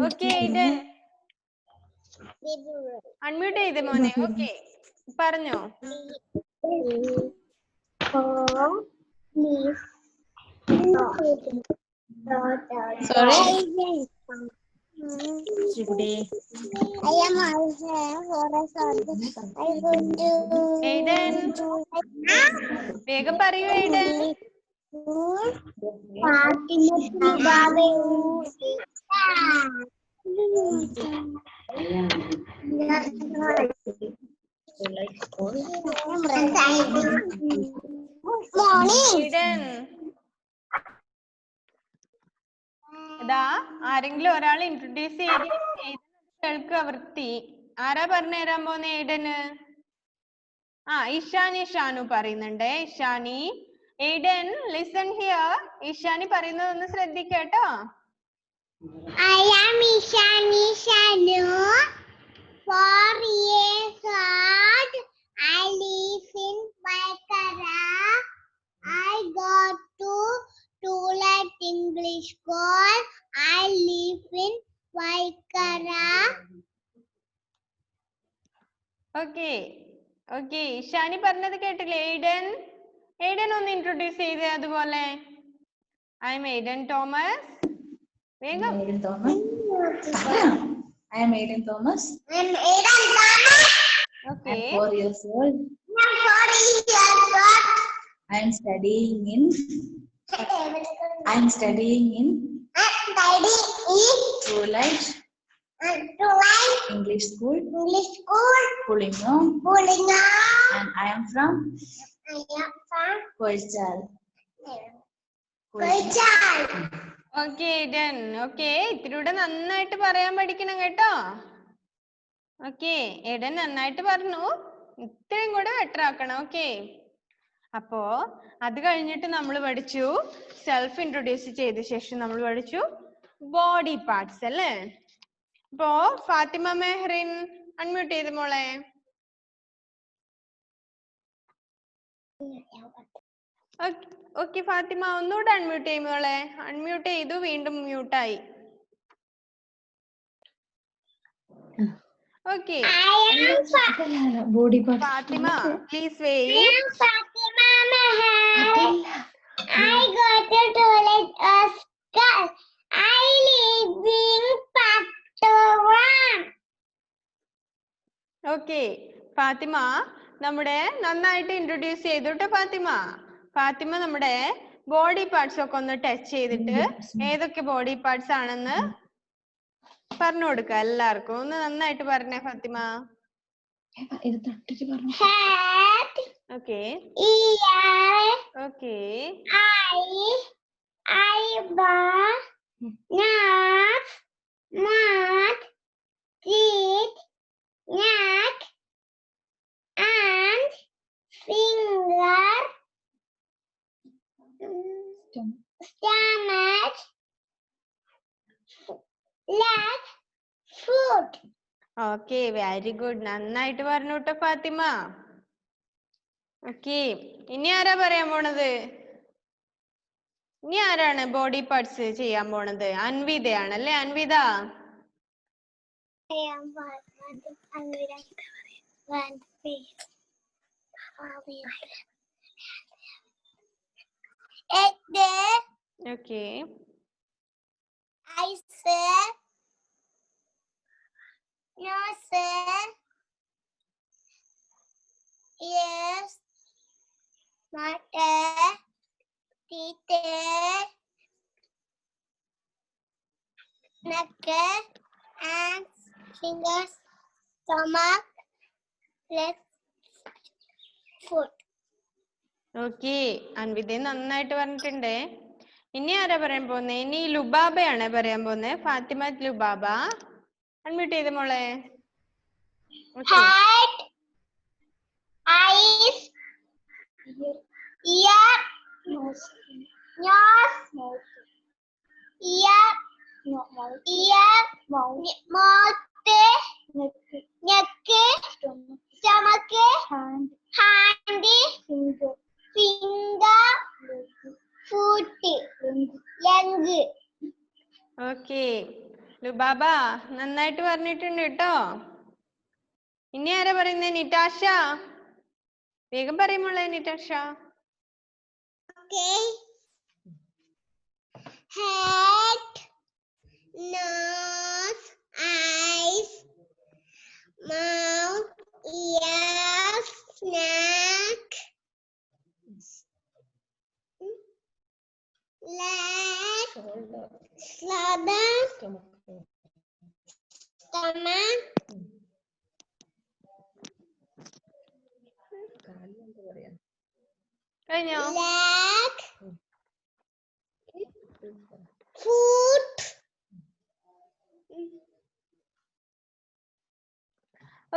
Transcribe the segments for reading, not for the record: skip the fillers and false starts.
Okay Aiden unmute ചെയ്ത് മോനെ. Okay പറഞ്ഞോ. Sorry. Aiden വേഗം പറയൂ Aiden. Aiden ഇതാ ആരെങ്കിലും ഒരാൾ ഇൻട്രൊഡ്യൂസ് ചെയ്ത് കേൾക്കുക വൃത്തി. ആരാ പറഞ്ഞു തരാൻ പോന്നെ Aiden? ഇഷാനി ഷാനു പറയുന്നുണ്ട്. Ishani Aiden listen here. Ishani പറയുന്നത് ഒന്ന് ശ്രദ്ധിക്കട്ടോ. I am Ishani Shanu. 4 years old. I live in Vaikara. I go to Tulet English School. I live in Vaikara. Okay Ishani പറഞ്ഞത് കേട്ടില്ലേ Aiden? Aiden ഒന്ന് ഇൻട്രൊഡ്യൂസ് ചെയ്തേ അതുപോലെ. I am Aiden Thomas. വേഗം. I am Aiden Thomas. I'm Aiden Thomas. Okay. I'm 4 years old. I'm 4 years old. I am studying in Tulet English School, Pullingham, and I am from Kochal. Okay Aiden. Okay ഇത്തിരിയൂടെ നന്നായിട്ട് പറയാൻ പഠിക്കണം കേട്ടോ. Okay Aiden നന്നായിട്ട് പറഞ്ഞു. ഇത്രയും കൂടെ better ആക്കണം. ഓക്കെ അപ്പോ അത് കഴിഞ്ഞിട്ട് നമ്മൾ പഠിച്ചു സെൽഫ് ഇൻട്രൊഡ്യൂസ് ചെയ്ത ശേഷം നമ്മൾ പഠിച്ചു ബോഡി പാർട്സ് അല്ലേ. അപ്പോ ഫാത്തിമ മെഹറിൻ അൺമ്യൂട്ട് ചെയ്ത് മോളെ. ഓക്കെ ഫാത്തിമ ഒന്നുകൂടെ അൺമ്യൂട്ട് ചെയ്യും മോളെ. അൺമ്യൂട്ട് ചെയ്തു വീണ്ടും മ്യൂട്ടായി. Okay Body parts. Fatima please I wait. am Fatima Mahal. I go to Tulet School. I live in Pattoram. Okay Fathima നമ്മുടെ നന്നായിട്ട് ഇൻട്രൊഡ്യൂസ് ചെയ്തു കേട്ടോ ഫാത്തിമ. ഫാത്തിമ നമ്മുടെ ബോഡി പാർട്സ് ഒക്കെ ഒന്ന് ടച്ച് ചെയ്തിട്ട് ഏതൊക്കെ ബോഡി പാർട്സ് ആണെന്ന് പറഞ്ഞു കൊടുക്ക എല്ലാവർക്കും. ഒന്ന് നന്നായിട്ട് പറഞ്ഞേ Fathima. Head, okay ear, okay eye, eyebrow, nose, mouth, teeth, neck, and finger, stomach, leg, foot. Okay very good. നന്നായിട്ട് പറഞ്ഞു കേട്ടോ ഫാത്തിമ. ഓക്കെ ഇനി ആരാ പറയാൻ പോണത്? ഇനി ആരാണ് ബോഡി പാർട്സ് ചെയ്യാൻ പോണത്? അൻവിതയാണല്ലേ. Anvitha okay Eyes, nose, ears, mouth, teeth, neck, hands, fingers, stomach, legs, foot. Okay Anvitha നന്നായിട്ട് പറഞ്ഞിട്ടുണ്ടേ. ഇനി ആരാ പറയാൻ പോന്നേ? ഇനി ലുബാബയാണ് പറയാൻ പോന്നേ. ഫാത്തിമ ലുബാബ അൺമ്യൂട്ട് ചെയ്ത് മോളെ. Head, eyes, ear, nose, ear, mouth, neck, stomach, hand, finger, foot, leg. Okay okay Lubaba നന്നായിട്ട് പറഞ്ഞിട്ടുണ്ട് കേട്ടോ. ഇനി ആരാ പറയുന്നേ? നിറ്റാഷ. വേഗം പറയുമോളെ നിറ്റാഷ. Okay. Head, nose, eyes, mouth, ears, neck, leg, shoulder, stomach, കഴിഞ്ഞോ? leg, foot.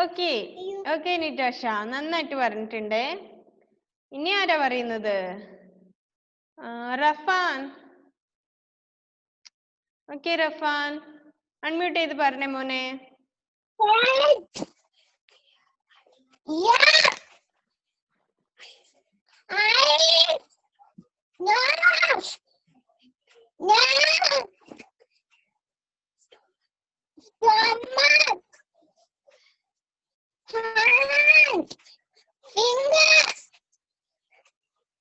ഓക്കെ ഓക്കെ നിറ്റാഷ നന്നായിട്ട് പറഞ്ഞിട്ടുണ്ട്. ഇനി ആരാ പറയുന്നത്? റഫാൻ. ഓക്കെ റഫാൻ അൺമ്യൂട്ട് ചെയ്ത് പറഞ്ഞേ മോനെ. Head, ears, eyes, nose, neck, stomach, hand, fingers,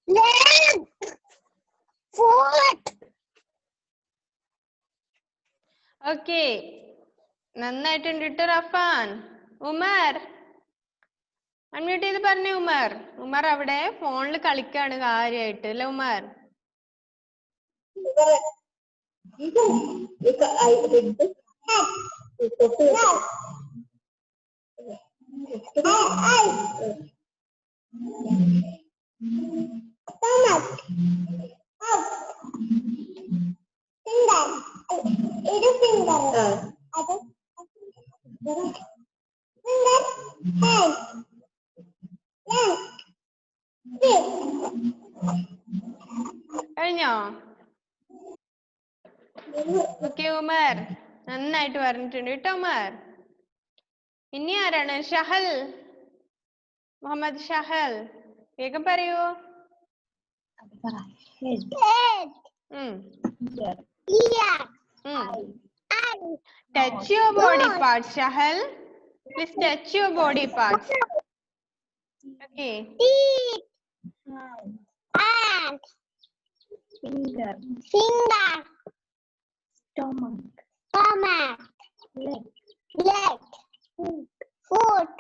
leg, foot. Okay നന്നായിട്ടുണ്ട് കേട്ടോ റഫാൻ. ഉമർ അൺമ്യൂട്ട് ചെയ്ത് പറഞ്ഞേ ഉമർ. ഉമർ അവിടെ ഫോണിൽ കളിക്കാണ് കാര്യായിട്ട് അല്ലേ ഉമർ? കഴിഞ്ഞോ? ഓക്കെ ഉമർ നന്നായിട്ട് പറഞ്ഞിട്ടുണ്ട് കേട്ടോ ഉമർ. ഇനി ആരാണ്? ഷഹൽ. മുഹമ്മദ് ഷഹൽ വേഗം പറയൂ. Head, ear. eyes, Touch your body parts, Shahal. Please touch your body parts. Okay. teeth, hand, finger, stomach, leg, foot.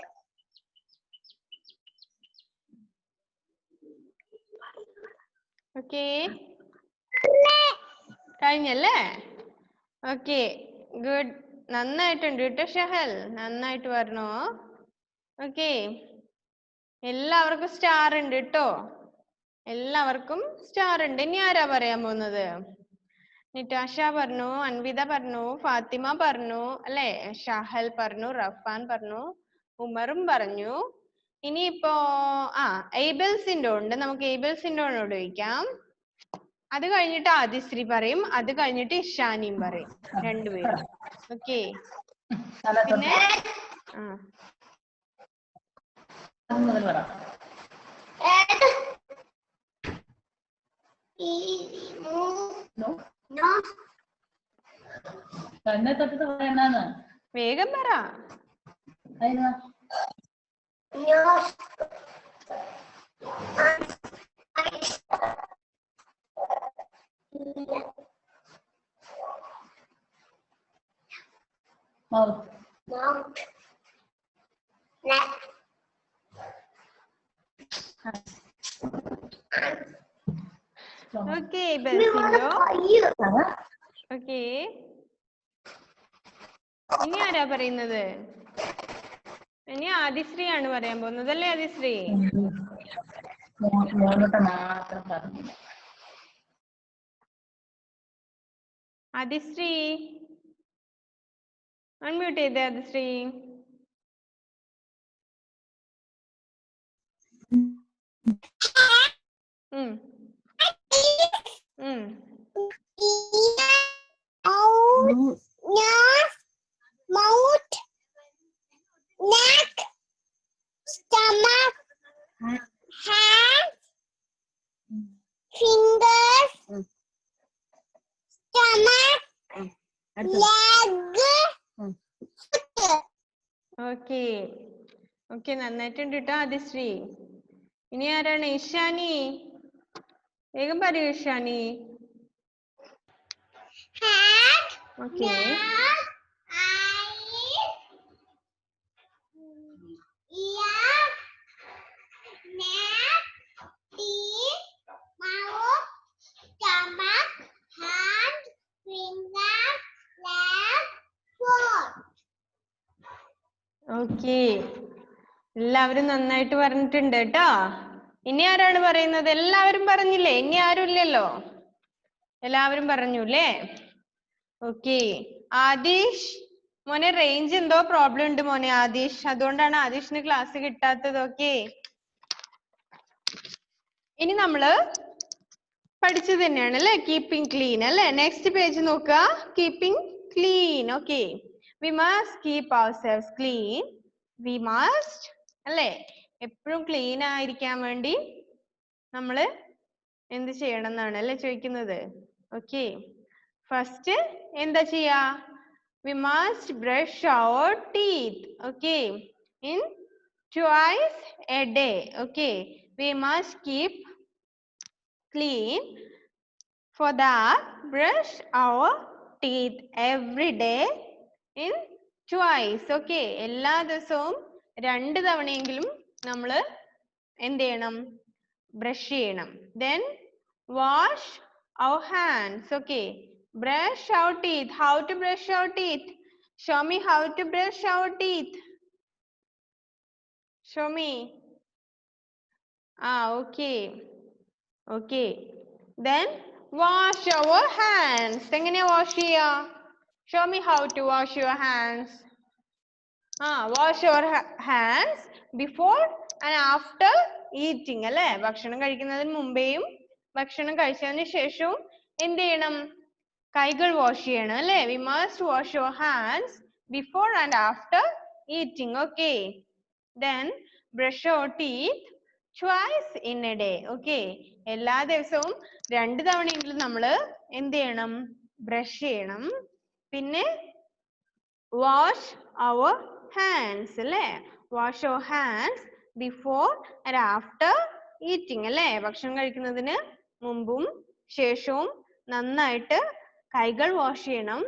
Okay. കഴിഞ്ഞല്ലേ? Okay good. നന്നായിട്ടുണ്ട് കേട്ടോ ഷഹൽ. നന്നായിട്ട് പറഞ്ഞോ. ഓക്കെ എല്ലാവർക്കും സ്റ്റാർ ഉണ്ട് കേട്ടോ. എല്ലാവർക്കും സ്റ്റാർ ഉണ്ട്. ഇനി ആരാ പറയാൻ പോകുന്നത്? നിറ്റാഷ പറഞ്ഞു, അൻവിത പറഞ്ഞു, ഫാത്തിമ പറഞ്ഞു അല്ലെ, ഷഹൽ പറഞ്ഞു, റഫാൻ പറഞ്ഞു, ഉമറും പറഞ്ഞു. ഇനിയിപ്പോ ഏബിൾസിന്റെ ഉണ്ട്. നമുക്ക് ഏബിൾസിന്റോട് ചോദിക്കാം. അത് കഴിഞ്ഞിട്ട് ആദിശ്രീ പറയും. അത് കഴിഞ്ഞിട്ട് ഇഷാനിയും പറയും. രണ്ടുപേരും. ഓക്കെ പിന്നെ വേഗം പറ. Mouth, neck, ഓക്കെ ബെൽസിൻഡോ. ഓക്കെ ഇനി ആരാ പറയുന്നത്? ഇനി ആദിശ്രീ ആണ് പറയാൻ പോകുന്നത് അല്ലേ ആദിശ്രീ? ആദിശ്രീ അൺമ്യൂട്ട് ചെയ്തേ Adishree. mouth, neck, stomach, hand, fingers, stomach, okay okay നന്നായിട്ടുണ്ട് കേട്ടോ ആദിശ്രീ. ഇനി ആരാണ്? ഇഷാനി. വേഗം പറയൂ Ishani. Hat, okay nose, eyes, ear, neck, teeth, mouth, stomach, hand, finger, leg, foot. Okay എല്ലാവരും നന്നായിട്ട് പറഞ്ഞിട്ടുണ്ട് കേട്ടോ. ഇനി ആരാണ് പറയുന്നത്? എല്ലാവരും പറഞ്ഞില്ലേ? ഇനി ആരും ഇല്ലല്ലോ, എല്ലാവരും പറഞ്ഞു അല്ലേ? ഓക്കെ ആദിഷ് മോനെ, റേഞ്ച് എന്തോ പ്രോബ്ലം ഉണ്ട് മോനെ ആദിഷ്, അതുകൊണ്ടാണ് ആദിഷിന് ക്ലാസ് കിട്ടാത്തത്. ഓക്കെ ഇനി നമ്മള് പഠിച്ചത് തന്നെയാണ് അല്ലെ, കീപ്പിംഗ് ക്ലീൻ അല്ലെ. നെക്സ്റ്റ് പേജ് നോക്കുക, keeping clean. Okay we must keep ourselves clean. We must അല്ലെ, എപ്പോഴും ക്ലീൻ ആയിരിക്കാൻ വേണ്ടി നമ്മള് എന്ത് ചെയ്യണം എന്നാണ് അല്ലെ ചോദിക്കുന്നത്. ഓക്കെ ഫസ്റ്റ് എന്താ ചെയ്യാ? We must brush our teeth. Okay in twice a day. Okay we must keep clean. For that, brush our teeth every day in twice. Okay എല്ലാ ദിവസവും 2 തവണയെങ്കിലും നമ്മൾ എന്ത് ചെയ്യണം? ബ്രഷ് ചെയ്യണം. Then wash our hands. Okay brush our teeth. How to brush our teeth? Show me how to brush our teeth. Show me. Okay okay then wash our hands. എങ്ങനെയാ wash ചെയ്യാ? Show me how to wash your hands. wash your hands before and after eating അല്ലേ? ഭക്ഷണം കഴിക്കുന്നതിന് മുമ്പേയും ഭക്ഷണം കഴിച്ചതിന് ശേഷവും എന്ത് ചെയ്യണം? കൈകൾ വാഷ് ചെയ്യണം അല്ലേ? we must wash your hands before and after eating. Okay then brush your teeth twice in a day. Okay എല്ലാ ദിവസവും 2 തവണയെങ്കിലും നമ്മൾ എന്ത് ചെയ്യണം? ബ്രഷ് ചെയ്യണം. പിന്നെ wash our hands അല്ലേ? wash your hands before and after eating അല്ലേ? ഭക്ഷണം കഴിക്കുന്നതിന് മുമ്പും ശേഷവും നന്നായിട്ട് കൈകൾ വാഷ് ചെയ്യണം.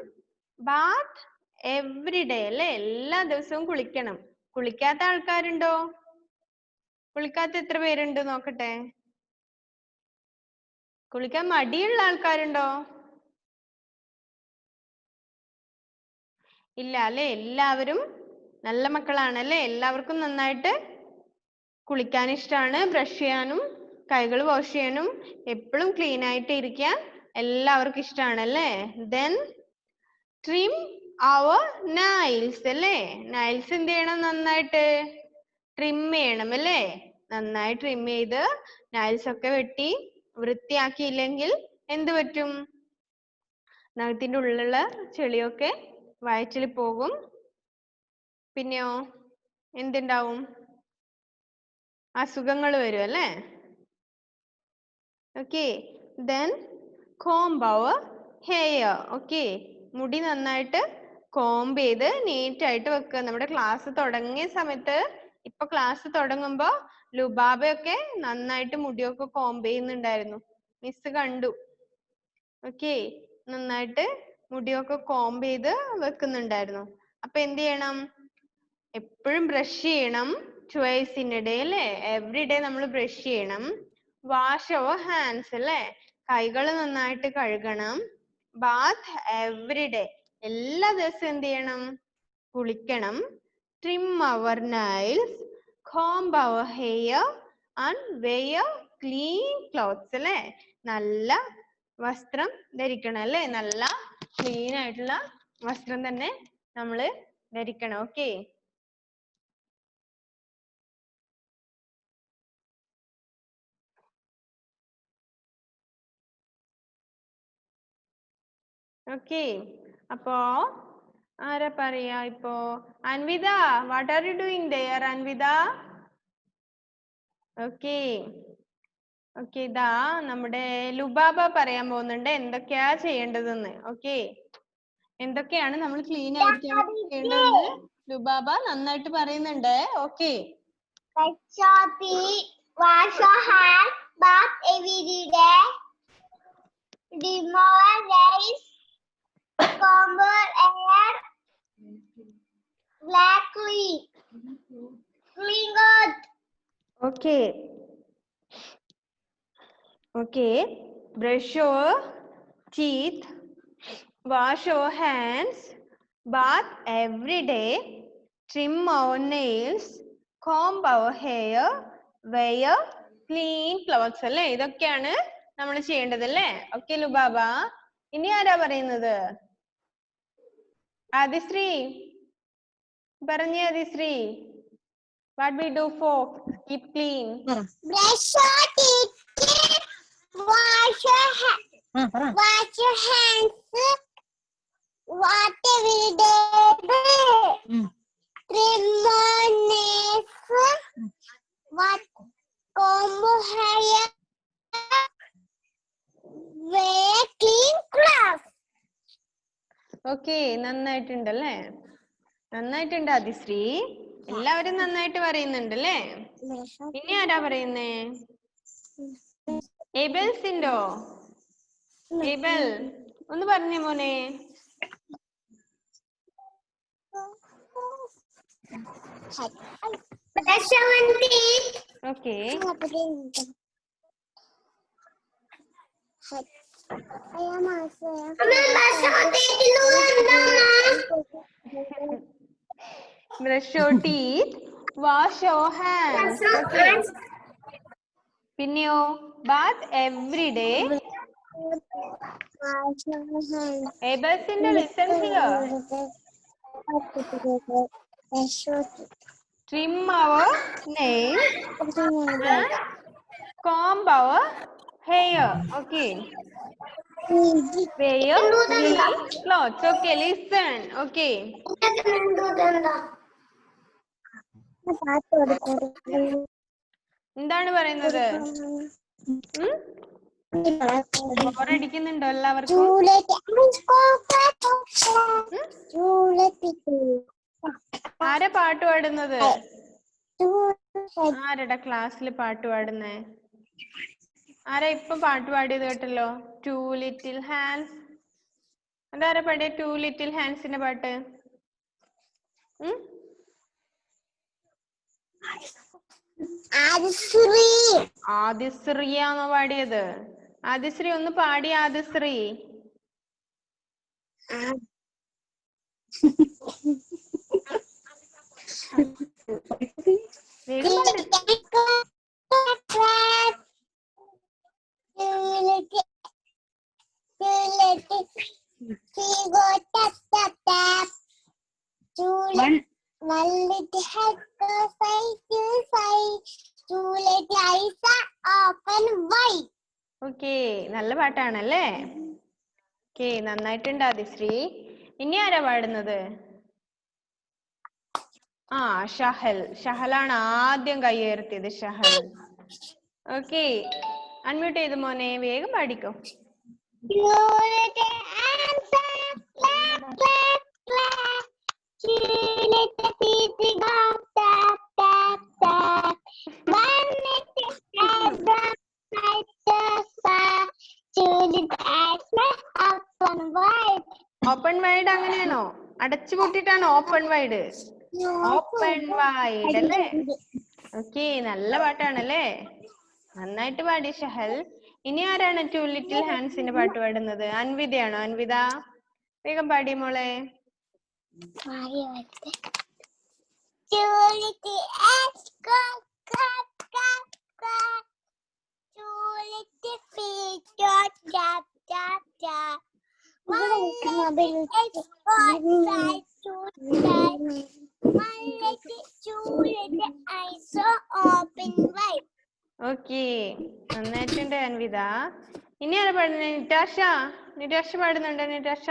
bath every day അല്ലേ? എല്ലാ ദിവസവും കുളിക്കണം. കുളിക്കാത്ത ആൾക്കാരുണ്ടോ? കുളിക്കാത്ത എത്ര പേരുണ്ട് നോക്കട്ടെ. കുളിക്കാൻ മടിയുള്ള ആൾക്കാരുണ്ടോ? ഇല്ല അല്ലെ? എല്ലാവരും നല്ല മക്കളാണ് അല്ലെ? എല്ലാവർക്കും നന്നായിട്ട് കുളിക്കാൻ ഇഷ്ടമാണ്, ബ്രഷ് ചെയ്യാനും കൈകൾ വാഷ് ചെയ്യാനും എപ്പോഴും ക്ലീൻ ആയിട്ട് ഇരിക്കാൻ എല്ലാവർക്കും ഇഷ്ടമാണ് അല്ലേ? then trim our nails അല്ലേ? nails എന്ത് ചെയ്യണം? നന്നായിട്ട് ട്രിം ചെയ്യണം അല്ലേ? നന്നായി ട്രിം ചെയ്ത് nails ഒക്കെ വെട്ടി വൃത്തിയാക്കിയില്ലെങ്കിൽ എന്ത് പറ്റും? നഖത്തിന്റെ ഉള്ളിലുള്ള ചെളിയൊക്കെ വയറ്റിൽ പോകും. പിന്നെയോ എന്തുണ്ടാവും? അസുഖങ്ങൾ വരും അല്ലേ? okay then comb our hair. okay മുടി നന്നായിട്ട് കോംബ് ചെയ്ത് നീറ്റ് ആയിട്ട് വെക്കുക. നമ്മുടെ ക്ലാസ് തുടങ്ങിയ സമയത്ത്, ഇപ്പൊ ക്ലാസ് തുടങ്ങുമ്പോ ലുബാബയൊക്കെ നന്നായിട്ട് മുടിയൊക്കെ കോംബ് ചെയ്യുന്നുണ്ടായിരുന്നു, മിസ് കണ്ടു. okay നന്നായിട്ട് മുടിയൊക്കെ കോംബ് ചെയ്ത് വെക്കുന്നുണ്ടായിരുന്നു. അപ്പൊ എന്ത് ചെയ്യണം? എപ്പോഴും ബ്രഷ് ചെയ്യണം. twice in a day അല്ലേ? every day നമ്മൾ ബ്രഷ് ചെയ്യണം. wash our hands അല്ലേ? കൈകൾ നന്നായിട്ട് കഴുകണം. bath every day എല്ലാ ദിവസവും എന്ത് ചെയ്യണം? കുളിക്കണം. trim our nails, comb our hair and wear clean clothes അല്ലേ? നല്ല വസ്ത്രം ധരിക്കണം അല്ലേ? നല്ല ക്ലീൻ ആയിട്ടുള്ള വസ്ത്രം തന്നെ നമ്മൾ ധരിക്കണം. okay okay അപ്പോ ആരാ പറയാ ഇപ്പോ? Anvitha, what are you doing there Anvitha? okay okay ഇതാ നമ്മുടെ ലുബാബ പറയാൻ പോകുന്നുണ്ട് എന്തൊക്കെയാ ചെയ്യേണ്ടതെന്ന്. okay എന്തൊക്കെയാണ് നമ്മൾ ക്ലീൻ ആയിരിക്കാൻ ചെയ്യേണ്ടതെന്ന് ലുബാബ നന്നായിട്ട് പറയുന്നുണ്ട്. Okay. Brush your teeth, wash your hands, bath every day, remove rice, comb hair, black clean, clean good. Okay. Okay. Brush your teeth, wash your hands, bath every day, trim our nails, comb our hair, wear clean clothes. അല്ലേ? ഇതൊക്കെയാണ് നമ്മൾ ചെയ്യേണ്ടത് അല്ലേ? Okay Lubaba. ഇനി ആരാ പറയുന്നത്? ആദിശ്രീ പറഞ്ഞേ. Adishree, what we do for keep clean? Brush your teeth, wash your hands, wash every day, trim your nails, comb hair, wear clean clothes. Okay, നന്നായിട്ടുണ്ട് അല്ലേ? നന്നായിട്ടുണ്ട് ആദിശ്രീ. എല്ലാവരും നന്നായിട്ട് പറയുന്നുണ്ട് അല്ലേ? ഇനി ആരാ പറയുന്നേ? ഏബൽസ് ഉണ്ടോ? ഏബൽ ഒന്ന് പറഞ്ഞേ മോനെ. Brush your teeth. Okay. Brush your teeth, wash your hands. Okay. പിന്നെയോ bath every day. ഏബൽസിന്റെ listen here. Trim our nails and comb our hair. Okay. Wear clean clothes. Okay, listen. Okay. എന്താണ് പറയുന്നത്? ബോറടിക്കുന്നുണ്ടോ എല്ലാവർക്കും? ആരാ പാട്ട് പാടുന്നത്? ആരുടെ ക്ലാസ്സിൽ പാട്ട് പാടുന്നേ? ആരാ ഇപ്പൊ പാട്ട് പാടിയത് കേട്ടല്ലോ? Two little hands. അതാരാ പാടിയ ടു ലിറ്റിൽ ഹാൻഡ്സിന്റെ പാട്ട്? ആദിശ്രീയാണോ പാടിയത്? ആദിശ്രീ ഒന്ന് പാടി. Adishree One little head goes side to side, two little eyes are open wide. Okay, നല്ല പാട്ടാണല്ലേ? ഓക്കെ, നന്നായിട്ടുണ്ട് ആദിശ്രീ. ഇനി ആരാ പാടുന്നത്? ആ, ഷഹൽ. ഷഹലാണ് ആദ്യം കൈ ഉയർത്തിയത്. ഷഹൽ. ഓക്കെ, അൺമ്യൂട്ട് ചെയ്ത് മോനെ, വേഗം പാടിക്കോ. Two little hands are clap, clap, clap. Two little feet go tap, tap, tap. One little head goes side to side, two little eyes are open wide. Open wide അങ്ങനെയാണോ? അടച്ചുപൂട്ടിട്ടാണോ open wide? Open wide അല്ലേ? Okay, നല്ല പാട്ടാണല്ലേ? നന്നായിട്ട് പാടി ഷഹൽ. ഇനി ആരാണ് to little ഹാൻഡ്സിന്റെ പാട്ട് പാടുന്നത്? അൻവിതയാണോ? അൻവിത വേഗം പാടി മോളെ. Two little hands go clap, clap, clap. Two little feet go tap, tap, tap. One little head goes side to side. One little, two little eyes are open wide. Okay, നന്നായിട്ടുണ്ട് അൻവിത. ഇനി ആരാ പാടുന്നത്? നിറ്റാഷ. നിറ്റാഷ പാടുന്നുണ്ടോ? നിറ്റാഷ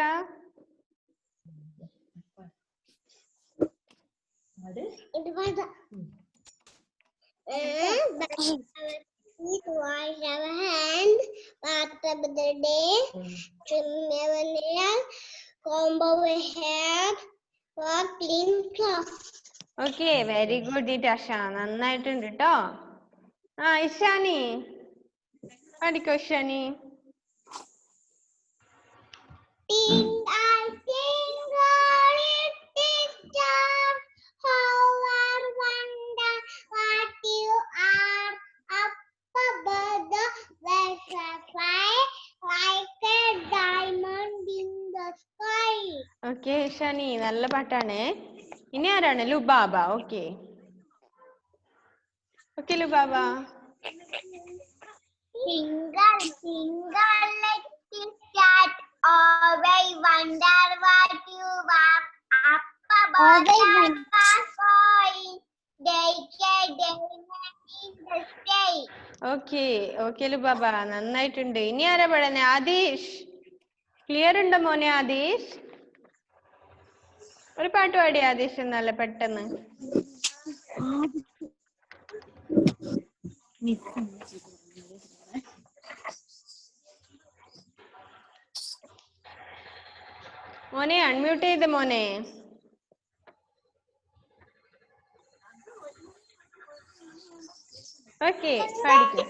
Wash our hands, bath of the day, trim our nails, comb our hair, or clean clothes. Okay very good Itasha, നന്നായിട്ടുണ്ട് കേട്ടോ. ആ ഇഷാനി പഠിക്കോ Ishani. Twinkle, twinkle, little star, how I wonder what you are. Up above the butterfly, like a diamond in the sky. Okay Ishani, നല്ല പാട്ടാണ്. ഇനി ആരാണ്? Lubaba. Okay okay Lubaba. Twinkle, twinkle, little star, oh, I wonder what you are. Up above the sky, like a diamond in the sky. Okay okay Lubaba, നന്നായിട്ടുണ്ട്. ഇനി ആരാ പാടുന്നെ? Adeesh. Clear ഉണ്ടോ മോനെ ആദീഷ്? ഒരു പാട്ട് പാടി ആദീഷ് എന്നല്ല പെട്ടെന്ന്. മോനെ അൺമ്യൂട്ട് ചെയ്ത് മോനെ. ഓക്കെ പാടിക്കും.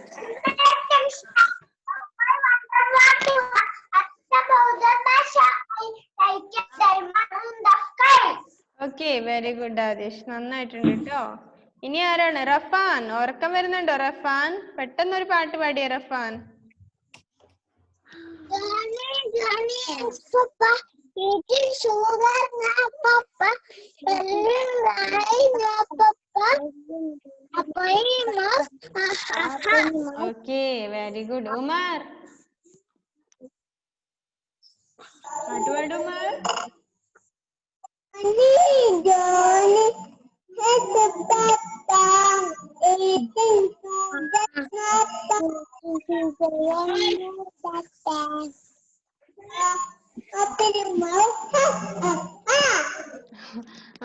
ഓക്കെ വെരി ഗുഡ് ആദിഷ്, നന്നായിട്ടുണ്ട് കേട്ടോ. ഇനി ആരാണ്? റഫാൻ. ഉറക്കം വരുന്നുണ്ടോ റഫാൻ? പെട്ടെന്നൊരു പാട്ട് പാടിയ റഫാൻ. Okay very good. ഉമർ പാട്ട് പാടും ഉമർ.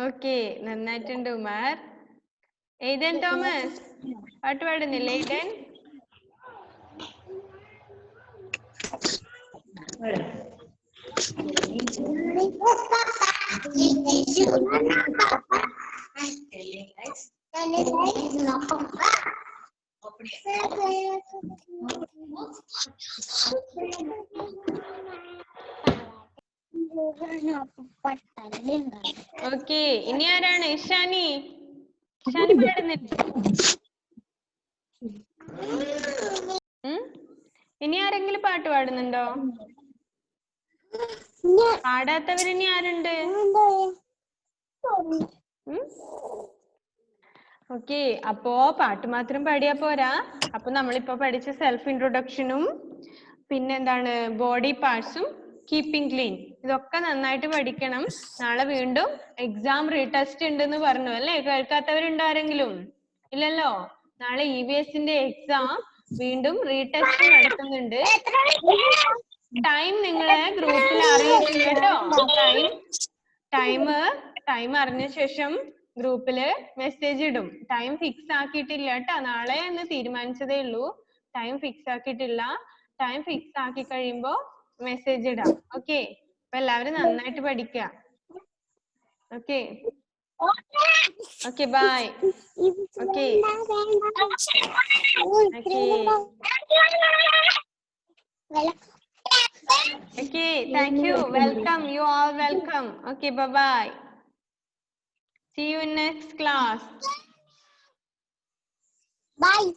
ഓക്കെ നന്നായിട്ടുണ്ട് ഉമർ. എയ്തൻ തോമസ് പാട്ട് പാടുന്നില്ല എയ്തൻ? ഓക്കെ ഇനി ആരാണ്? ഇഷാനി. ഇഷാനി പാടുന്നില്ല? ഇനി ആരെങ്കിലും പാട്ട് പാടുന്നുണ്ടോ? പാടാത്തവരിനി ആരുണ്ട്? ഓക്കെ അപ്പോ പാട്ട് മാത്രം പാടിയാ പോരാ. അപ്പൊ നമ്മളിപ്പോ പഠിച്ച സെൽഫ് ഇൻട്രൊഡക്ഷനും പിന്നെന്താണ് ബോഡി പാർട്സും കീപ്പിംഗ് ക്ലീൻ, ഇതൊക്കെ നന്നായിട്ട് പഠിക്കണം. നാളെ വീണ്ടും എക്സാം റീടെസ്റ്റ് ഉണ്ടെന്ന് പറഞ്ഞു അല്ലേ? കേൾക്കാത്തവരുണ്ടോ ആരെങ്കിലും? ഇല്ലല്ലോ. നാളെ EVSന്റെ എക്സാം വീണ്ടും റീടെസ്റ്റ് നടത്തുന്നുണ്ട്. ടൈം നിങ്ങളെ ഗ്രൂപ്പിൽ അറിയിക്കും കേട്ടോ. ടൈം അറിഞ്ഞ ശേഷം ഗ്രൂപ്പില് മെസ്സേജ് ഇടും. ടൈം ഫിക്സ് ആക്കിയിട്ടില്ല കേട്ടോ. നാളെ എന്ന് തീരുമാനിച്ചതേ ഉള്ളൂ. ടൈം ഫിക്സ് ആക്കിയിട്ടില്ല. ടൈം ഫിക്സ് ആക്കി കഴിയുമ്പോ മെസ്സേജ് ഇടാം. ഓക്കെ അപ്പൊ എല്ലാവരും നന്നായിട്ട് പഠിക്കുക. Okay okay bye. Okay okay thank you. Welcome. You are welcome. Okay bye bye. See you in next class. Bye.